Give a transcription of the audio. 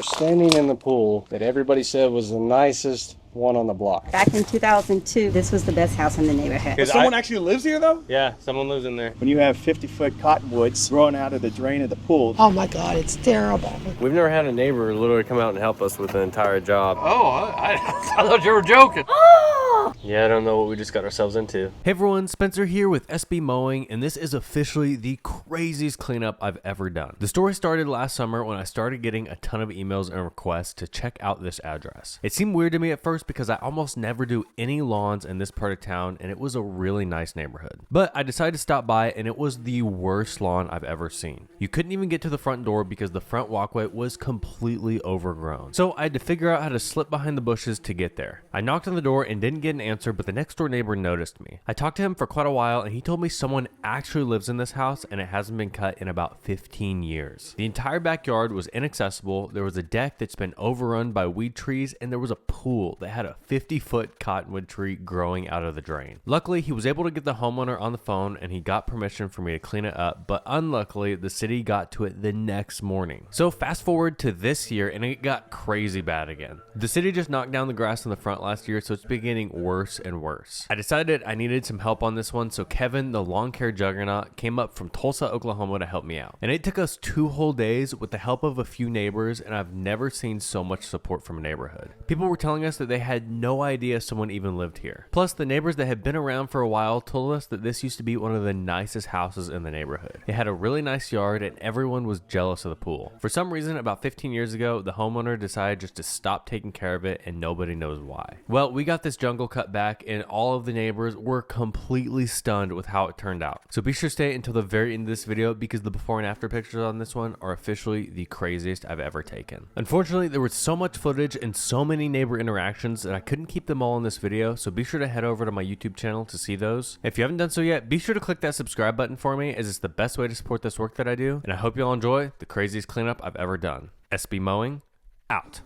We're standing in the pool that everybody said was the nicest one on the block. Back in 2002, this was the best house in the neighborhood. Someone actually lives here, though? Yeah, someone lives in there. When you have 50-foot cottonwoods growing out of the drain of the pool. Oh my God, it's terrible. We've never had a neighbor literally come out and help us with the entire job. Oh, I thought you were joking. Yeah, I don't know what we just got ourselves into. Hey everyone, Spencer here with SB Mowing, and this is officially the craziest cleanup I've ever done. The story started last summer when I started getting a ton of emails and requests to check out this address. It seemed weird to me at first because I almost never do any lawns in this part of town, and it was a really nice neighborhood. But I decided to stop by, and it was the worst lawn I've ever seen. You couldn't even get to the front door because the front walkway was completely overgrown. So I had to figure out how to slip behind the bushes to get there. I knocked on the door and didn't get an answer, but the next door neighbor noticed me. I talked to him for quite a while, and he told me someone actually lives in this house and it hasn't been cut in about 15 years. The entire backyard was inaccessible. There was a deck that's been overrun by weed trees, and there was a pool that had a 50-foot cottonwood tree growing out of the drain. Luckily, he was able to get the homeowner on the phone and he got permission for me to clean it up, but unluckily, the city got to it the next morning. So fast forward to this year and it got crazy bad again. The city just knocked down the grass in the front last year, so it's been getting worse and worse. I decided I needed some help on this one, so Kevin, the lawn care juggernaut, came up from Tulsa, Oklahoma to help me out. And it took us 2 whole days with the help of a few neighbors, and I've never seen so much support from a neighborhood. People were telling us that they had no idea someone even lived here. Plus, the neighbors that had been around for a while told us that this used to be one of the nicest houses in the neighborhood. It had a really nice yard and everyone was jealous of the pool. For some reason, about 15 years ago, the homeowner decided just to stop taking care of it, and nobody knows why. Well, we got this jungle cut back and all of the neighbors were completely stunned with how it turned out. So be sure to stay until the very end of this video because the before and after pictures on this one are officially the craziest I've ever taken. Unfortunately, there was so much footage and so many neighbor interactions that I couldn't keep them all in this video, so be sure to head over to my YouTube channel to see those. If you haven't done so yet, be sure to click that subscribe button for me, as it's the best way to support this work that I do, and I hope you all enjoy the craziest cleanup I've ever done. SB Mowing, out.